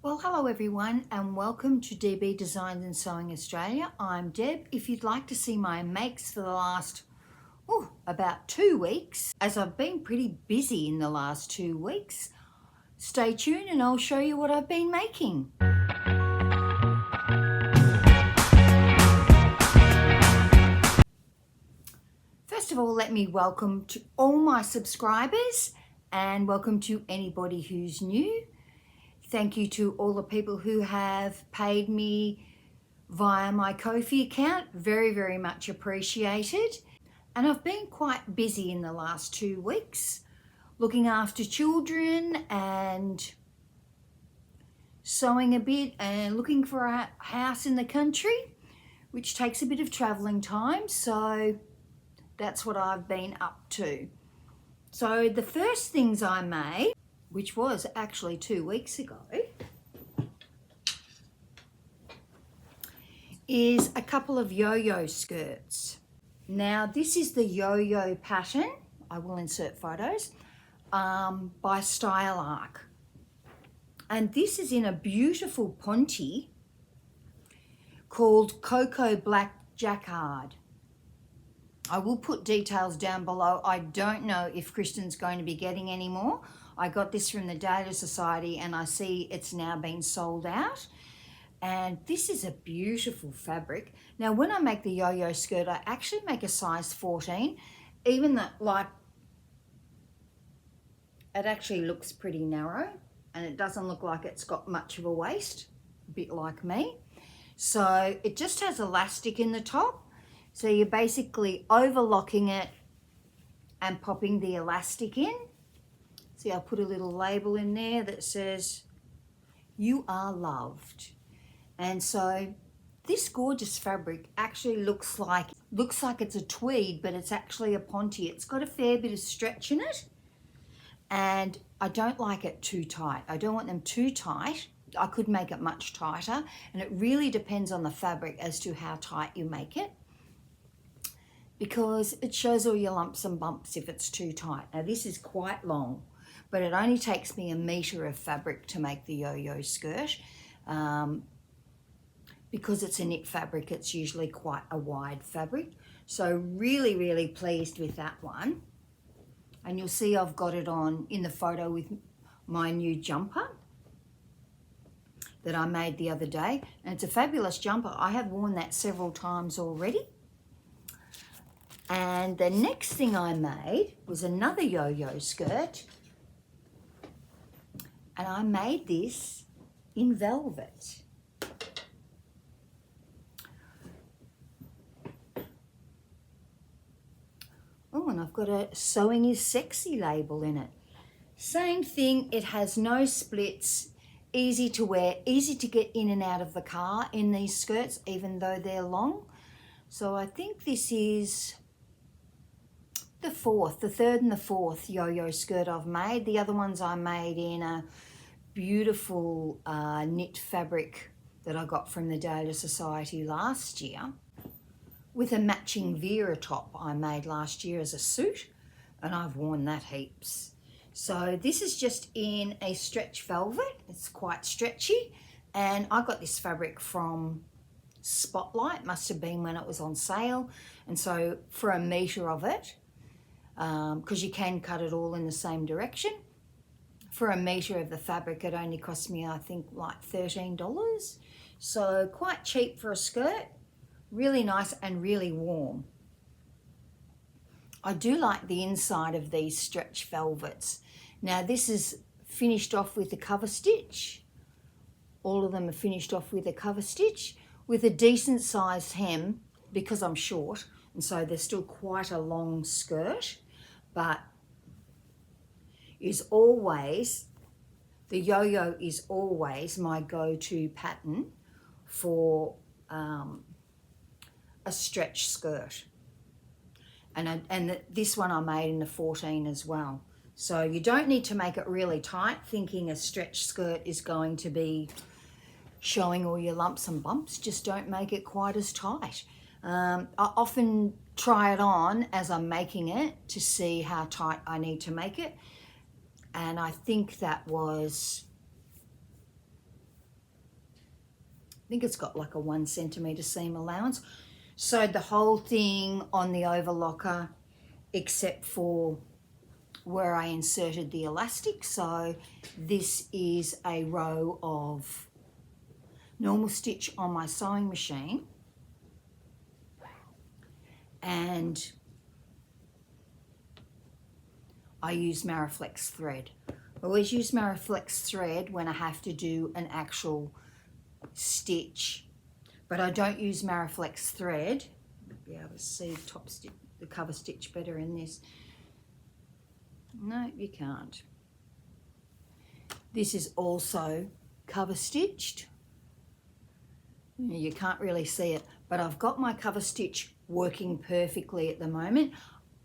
Well, hello everyone and welcome to DB Designs and Sewing Australia. I'm Deb. If you'd like to see my makes for the last about 2 weeks, as I've been pretty busy in the last 2 weeks, stay tuned and I'll show you what I've been making. First of all, let me welcome to all my subscribers and welcome to anybody who's new. Thank you to all the people who have paid me via my Ko-fi account. Very, very much appreciated. And I've been quite busy in the last 2 weeks, looking after children and sewing a bit and looking for a house in the country, which takes a bit of traveling time. So that's what I've been up to. So the first things I made, which was actually 2 weeks ago, is a couple of yo-yo skirts. Now this is the yo-yo pattern, I will insert photos, by Style Arc. And this is in a beautiful Ponte called Cocoa Black Jacquard. I will put details down below. I don't know if Kristen's going to be getting any more. I got this from the Dahlia Sewciety and I see it's now been sold out. And this is a beautiful fabric. Now when I make the yo-yo skirt, I actually make a size 14, even though it actually looks pretty narrow and it doesn't look like it's got much of a waist, a bit like me. So it just has elastic in the top. So you're basically overlocking it and popping the elastic in. See, I'll put a little label in there that says, "You are loved." And so this gorgeous fabric actually looks like it's a tweed, but it's actually a Ponte. It's got a fair bit of stretch in it. And I don't like it too tight. I don't want them too tight. I could make it much tighter. And it really depends on the fabric as to how tight you make it, because it shows all your lumps and bumps if it's too tight. Now this is quite long, but it only takes me 1 meter of fabric to make the yo-yo skirt. Because it's a knit fabric, it's usually quite a wide fabric. So really, really pleased with that one. And you'll see I've got it on in the photo with my new jumper that I made the other day. And it's a fabulous jumper. I have worn that several times already. And the next thing I made was another yo-yo skirt. And I made this in velvet. Oh, and I've got a Sewing is Sexy label in it. Same thing, it has no splits, easy to wear, easy to get in and out of the car in these skirts, even though they're long. So I think this is the third and the fourth yo-yo skirt I've made. The other ones I made in a beautiful knit fabric that I got from the Dahlia Sewciety last year, with a matching Vera top I made last year as a suit, and I've worn that heaps. So this is just in a stretch velvet. It's quite stretchy, and I got this fabric from Spotlight, must have been when it was on sale. And so for 1 meter of it, because you can cut it all in the same direction, for 1 meter of the fabric it only cost me, I think, like $13. So quite cheap for a skirt. Really nice and really warm. I do like the inside of these stretch velvets. Now this is finished off with a cover stitch. All of them are finished off with a cover stitch with a decent sized hem, because I'm short and so they're still quite a long skirt, but is always, the yo-yo is always my go-to pattern for a stretch skirt. And this one I made in the 14 as well. So you don't need to make it really tight, thinking a stretch skirt is going to be showing all your lumps and bumps. Just don't make it quite as tight. I often try it on as I'm making it to see how tight I need to make it. And I think that was think it's got like a 1 centimetre seam allowance. Sewed the whole thing on the overlocker except for where I inserted the elastic. So this is a row of normal stitch on my sewing machine, and I use Mariflex thread. I always use Mariflex thread when I have to do an actual stitch, but I don't use Mariflex thread. You'll be able to see the cover stitch better in this. No, you can't. This is also cover stitched. You can't really see it, but I've got my cover stitch working perfectly at the moment.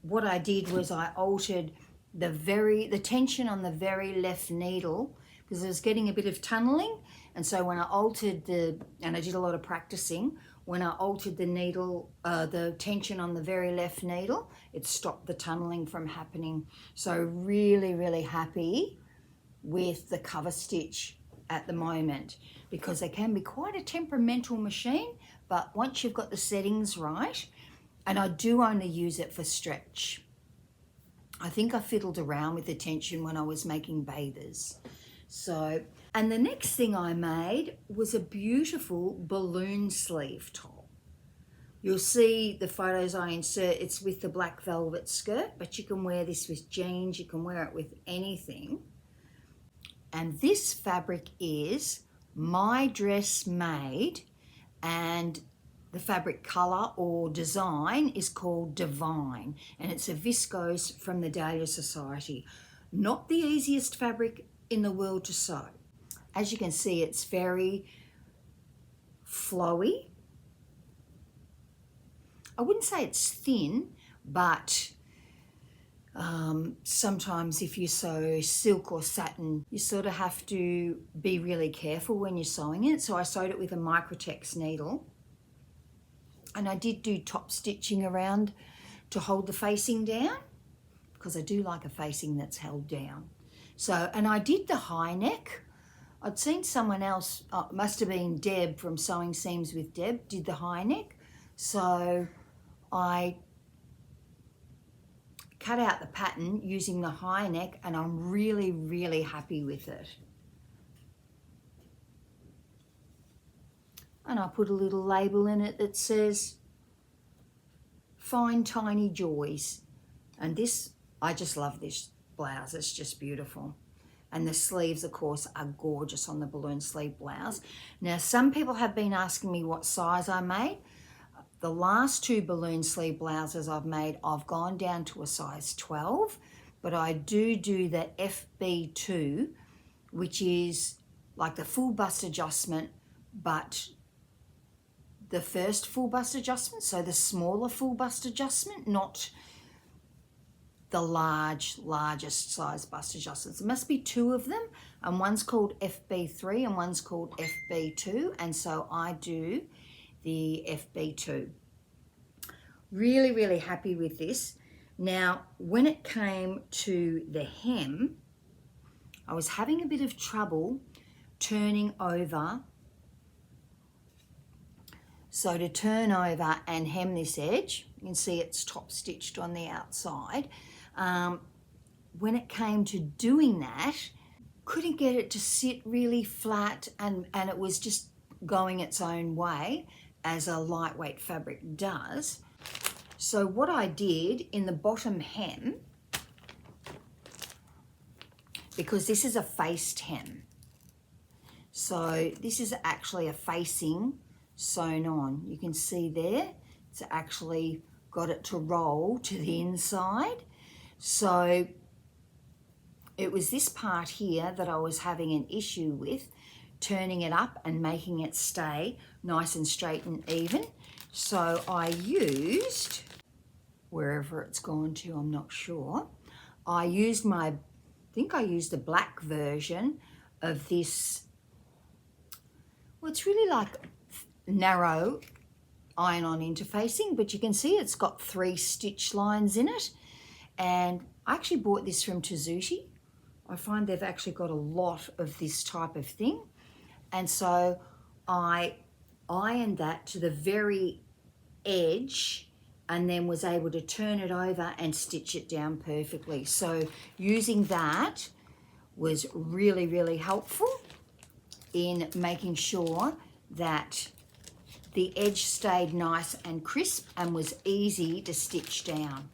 What I did was I altered the tension on the very left needle because I was getting a bit of tunneling, and so when I altered and I did a lot of practicing, when I altered the needle, the tension on the very left needle, it stopped the tunneling from happening. So really, really happy with the cover stitch at the moment, because they can be quite a temperamental machine, but once you've got the settings right, and I do only use it for stretch. I think I fiddled around with the tension when I was making bathers. So, and the next thing I made was a beautiful balloon sleeve top. You'll see the photos I insert, it's with the black velvet skirt, but you can wear this with jeans, you can wear it with anything. And this fabric is My Dress Made, and the fabric colour or design is called Divine, and it's a viscose from the Dahlia Sewciety. Not the easiest fabric in the world to sew. As you can see, it's very flowy. I wouldn't say it's thin, but sometimes if you sew silk or satin, you sort of have to be really careful when you're sewing it. So I sewed it with a Microtex needle, and I did do top stitching around to hold the facing down, because I do like a facing that's held down. So, and I did the high neck. I'd seen someone else, it must have been Deb from Sewing Seams with Deb, did the high neck. So I cut out the pattern using the high neck, and I'm really, really happy with it. And I put a little label in it that says, Find Tiny Joys. And this, I just love this blouse, it's just beautiful. And the sleeves, of course, are gorgeous on the balloon sleeve blouse. Now, some people have been asking me what size I made. The last 2 balloon sleeve blouses I've made, I've gone down to a size 12, but I do the FB2, which is like the full bust adjustment, but the first full bust adjustment, so the smaller full bust adjustment, not the largest size bust adjustments. There must be 2 of them, and one's called FB3 and one's called FB2, and so I do the FB2. Really, really happy with this. Now, when it came to the hem, I was having a bit of trouble turning over. So to turn over and hem this edge, you can see it's top stitched on the outside. When it came to doing that, couldn't get it to sit really flat, and it was just going its own way, as a lightweight fabric does. So what I did in the bottom hem, because this is a faced hem, so this is actually a facing sewn on. You can see there, it's actually got it to roll to the inside. So it was this part here that I was having an issue with, turning it up and making it stay nice and straight and even. So I used, wherever it's gone to, I'm not sure, I think I used a black version of this. Well, it's really like narrow iron-on interfacing, but you can see it's got 3 stitch lines in it. And I actually bought this from Tazuti. I find they've actually got a lot of this type of thing. And so I ironed that to the very edge and then was able to turn it over and stitch it down perfectly. So using that was really, really helpful in making sure that the edge stayed nice and crisp and was easy to stitch down.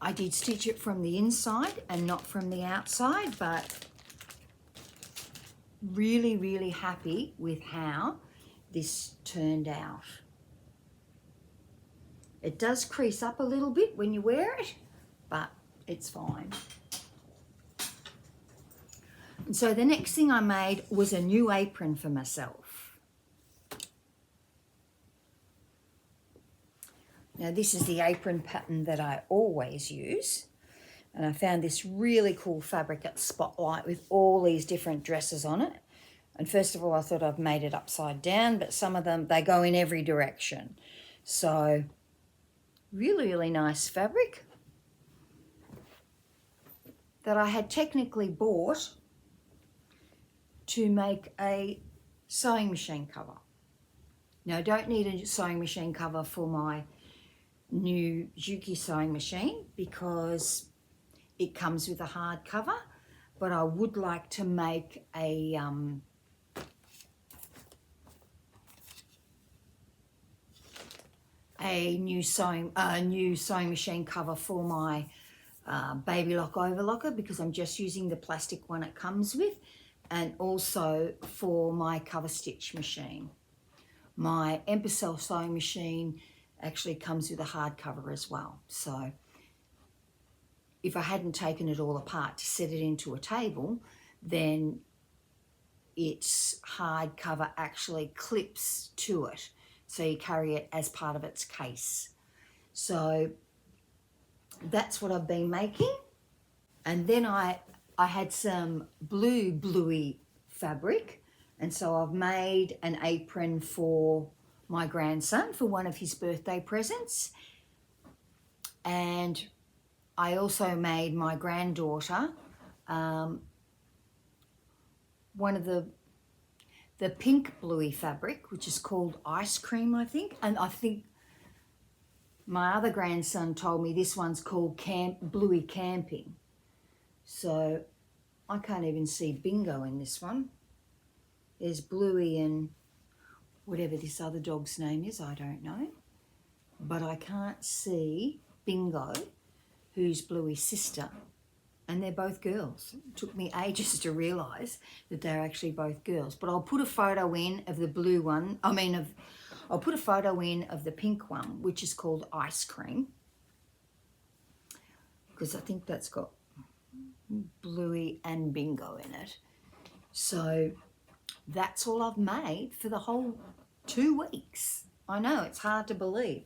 I did stitch it from the inside and not from the outside, but really, really happy with how this turned out. It does crease up a little bit when you wear it, but it's fine. And so the next thing I made was a new apron for myself. Now this is the apron pattern that I always use. And I found this really cool fabric at Spotlight with all these different dresses on it. And first of all, I thought I've made it upside down, but some of them, they go in every direction. So really, really nice fabric that I had technically bought to make a sewing machine cover. Now I don't need a sewing machine cover for my new Juki sewing machine because it comes with a hard cover, but I would like to make a new sewing machine cover for my baby lock overlocker, because I'm just using the plastic one it comes with, and also for my cover stitch machine. My Emporium sewing machine actually comes with a hard cover as well. So if I hadn't taken it all apart to set it into a table, then its hard cover actually clips to it. So you carry it as part of its case. So that's what I've been making. And then I had some Bluey fabric. And so I've made an apron for my grandson for one of his birthday presents. And I also made my granddaughter one of the pink Bluey fabric, which is called Ice Cream, I think. And I think my other grandson told me this one's called Bluey Camping. So I can't even see Bingo in this one. There's Bluey and whatever this other dog's name is, I don't know. But I can't see Bingo, who's Bluey's sister. And they're both girls. It took me ages to realise that they're actually both girls. But I'll put a photo in of the blue one. I'll put a photo in of the pink one, which is called Ice Cream, because I think that's got Bluey and Bingo in it. So that's all I've made for the whole 2 weeks. I know, it's hard to believe.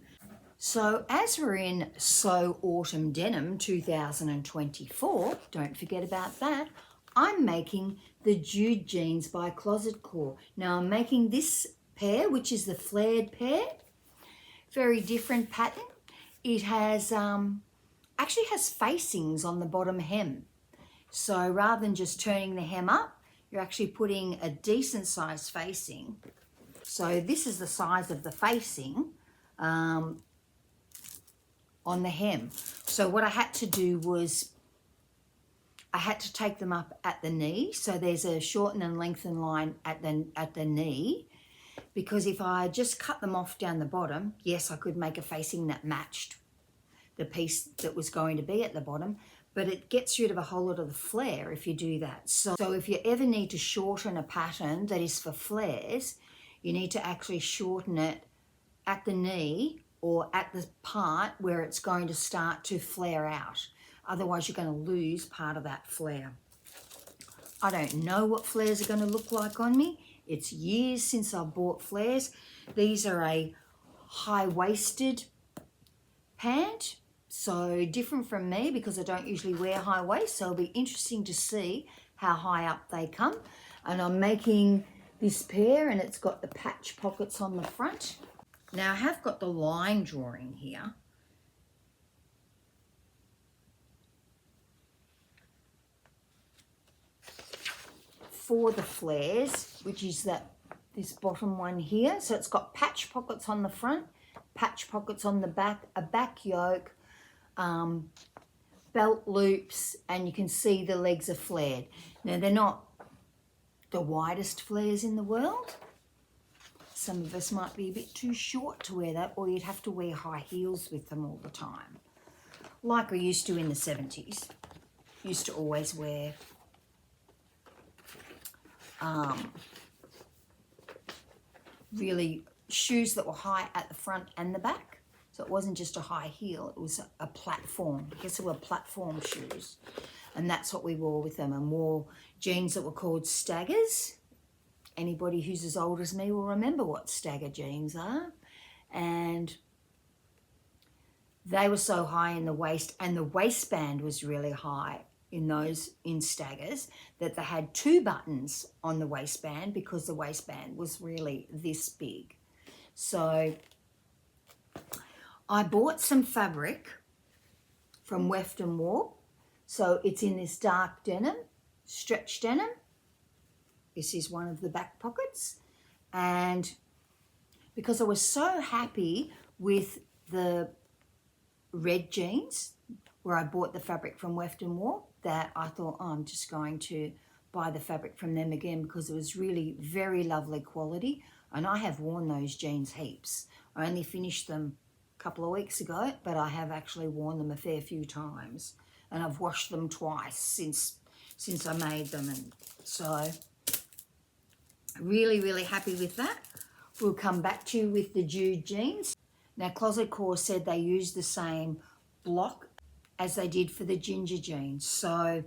So as we're in Sew Autumn Denim 2024, don't forget about that, I'm making the Jude jeans by Closet Core. Now I'm making this pair, which is the flared pair. Very different pattern. It has actually has facings on the bottom hem. So rather than just turning the hem up, you're actually putting a decent size facing. So this is the size of the facing on the hem. So what I had to do was I had to take them up at the knee. So there's a shorten and lengthen line at the knee, because if I just cut them off down the bottom, yes, I could make a facing that matched the piece that was going to be at the bottom, but it gets rid of a whole lot of the flare if you do that. So if you ever need to shorten a pattern that is for flares, you need to actually shorten it at the knee or at the part where it's going to start to flare out. Otherwise, you're going to lose part of that flare. I don't know what flares are going to look like on me. It's years since I've bought flares. These are a high-waisted pant, so different from me because I don't usually wear high waist. So it'll be interesting to see how high up they come. And I'm making this pair, and it's got the patch pockets on the front. Now I have got the line drawing here. for the flares, which is this bottom one here. So it's got patch pockets on the front, patch pockets on the back, a back yoke, belt loops, and you can see the legs are flared. Now, they're not the widest flares in the world. Some of us might be a bit too short to wear that, or you'd have to wear high heels with them all the time, like we used to in the 70s. Used to always wear really shoes that were high at the front and the back. So it wasn't just a high heel, it was a platform. I guess they were platform shoes. And that's what we wore with them, and wore jeans that were called staggers. Anybody who's as old as me will remember what stagger jeans are. And they were so high in the waist, and the waistband was really high in staggers, that they had 2 buttons on the waistband because the waistband was really this big. So I bought some fabric from Weft and Warp. So it's in this dark denim, stretch denim. This is one of the back pockets. And because I was so happy with the red jeans, where I bought the fabric from Weft and Warp, that I thought, oh, I'm just going to buy the fabric from them again, because it was really very lovely quality. And I have worn those jeans heaps. I only finished them a couple of weeks ago, but I have actually worn them a fair few times. And I've washed them twice since I made them. And so really, really happy with that. We'll come back to you with the Jude jeans. Now, Closet Core said they used the same block as they did for the ginger jeans. So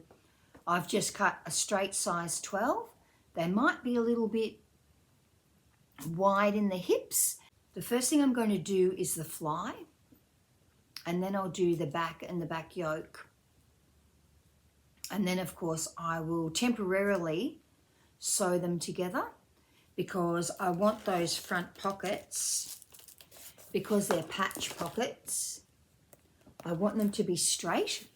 I've just cut a straight size 12. They might be a little bit wide in the hips. The first thing I'm going to do is the fly, and then I'll do the back and the back yoke. And then, of course, I will temporarily sew them together, because I want those front pockets, because they're patch pockets, I want them to be straight.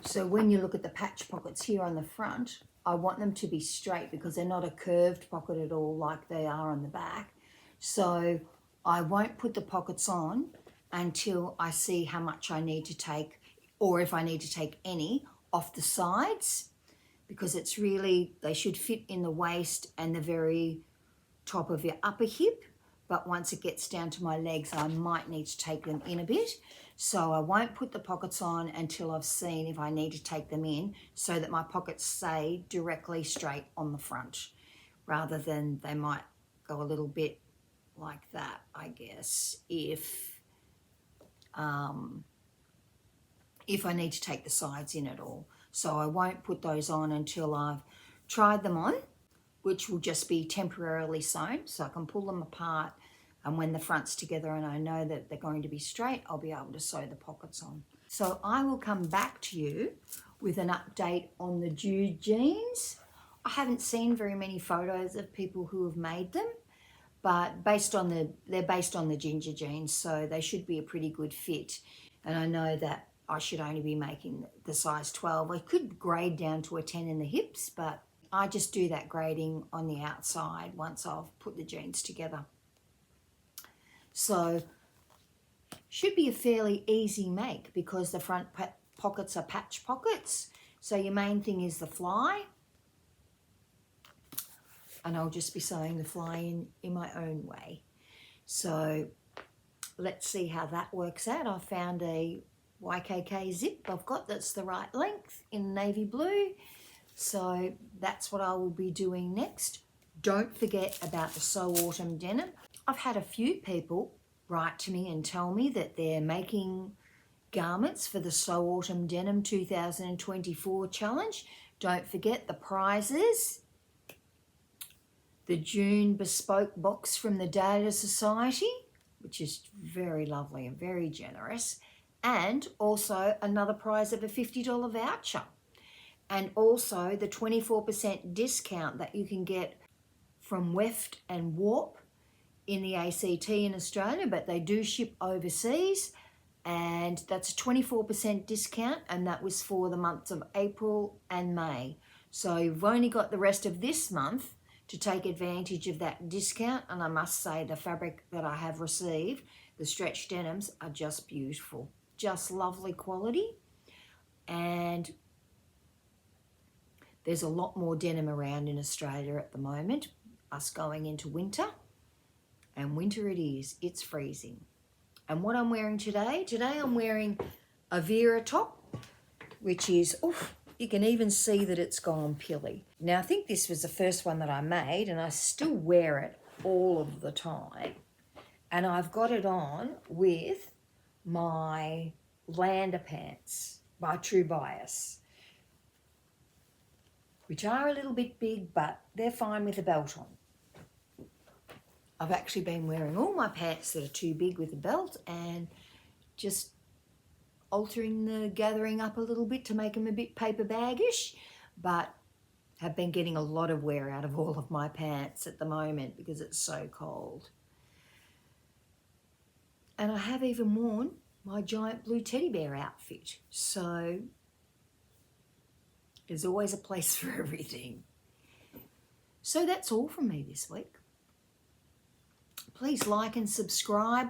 So when you look at the patch pockets here on the front, I want them to be straight, because they're not a curved pocket at all like they are on the back. So I won't put the pockets on until I see how much I need to take, or if I need to take any, off the sides, because it's really, they should fit in the waist and the very top of your upper hip. But once it gets down to my legs, I might need to take them in a bit. So I won't put the pockets on until I've seen if I need to take them in, so that my pockets stay directly straight on the front, rather than they might go a little bit like that, I guess, if I need to take the sides in at all. So I won't put those on until I've tried them on, which will just be temporarily sewn, so I can pull them apart, and when the front's together and I know that they're going to be straight, I'll be able to sew the pockets on. So I will come back to you with an update on the Jude jeans. I haven't seen very many photos of people who have made them, but they're based on the ginger jeans, so they should be a pretty good fit. And I know that I should only be making the size 12. I could grade down to a 10 in the hips, but I just do that grading on the outside once I've put the jeans together. So should be a fairly easy make, because the front pockets are patch pockets. So your main thing is the fly, and I'll just be sewing the fly in my own way. So let's see how that works out. I found a YKK zip I've got that's the right length in navy blue. So that's what I will be doing next. Don't forget about the Sew Autumn Denim. I've had a few people write to me and tell me that they're making garments for the Sew Autumn Denim 2024 challenge. Don't forget the prizes. The June bespoke box from the Dahlia Sewciety, which is very lovely and very generous. And also another prize of a $50 voucher. And also the 24% discount that you can get from Weft and Warp in the ACT in Australia, but they do ship overseas, and that's a 24% discount, and that was for the months of April and May. So you've only got the rest of this month to take advantage of that discount. And I must say the fabric that I have received, the stretch denims, are just beautiful. Just lovely quality. And there's a lot more denim around in Australia at the moment, us going into winter. And winter it is. It's freezing. And what I'm wearing today I'm wearing a Vera top, which is, oof, you can even see that it's gone pilly. Now, I think this was the first one that I made, and I still wear it all of the time. And I've got it on with my Lander pants by True Bias, which are a little bit big, but they're fine with a belt on. I've actually been wearing all my pants that are too big with a belt and just altering the gathering up a little bit to make them a bit paper baggish, but have been getting a lot of wear out of all of my pants at the moment because it's so cold. And I have even worn my giant blue teddy bear outfit. So there's always a place for everything. So that's all from me this week. Please like and subscribe.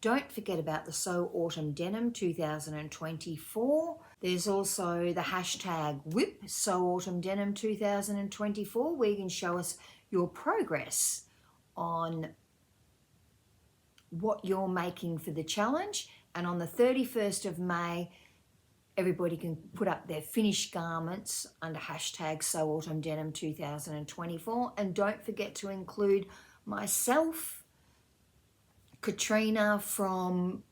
Don't forget about the Sew Autumn Denim 2024. There's also the hashtag WHIP, Sew Autumn Denim 2024, where you can show us your progress on what you're making for the challenge. And on the 31st of May, everybody can put up their finished garments under hashtag Sew Autumn Denim 2024. And don't forget to include myself, Katrina from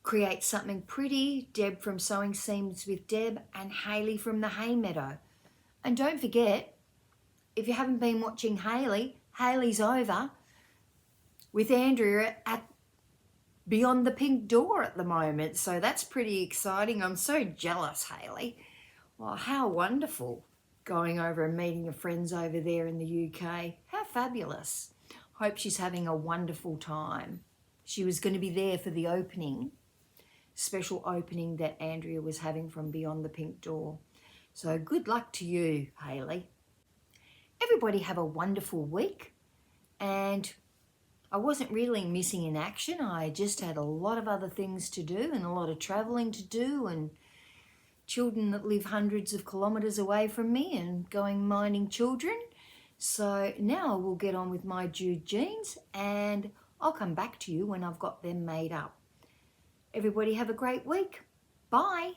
Create Something Pretty, Deb from Sewing Seams with Deb, and Hayley from the Hay Meadow. And don't forget, if you haven't been watching Hayley's over with Andrea at Beyond the Pink Door at the moment. So that's pretty exciting. I'm so jealous, Hayley. Well, how wonderful going over and meeting your friends over there in the UK. How fabulous. Hope she's having a wonderful time. She was going to be there for the opening, special opening that Andrea was having from Beyond the Pink Door. So good luck to you, Hayley. Everybody have a wonderful week. And I wasn't really missing in action. I just had a lot of other things to do and a lot of travelling to do and children that live hundreds of kilometres away from me and going minding children. So now I will get on with my Jude jeans and I'll come back to you when I've got them made up. Everybody have a great week. Bye.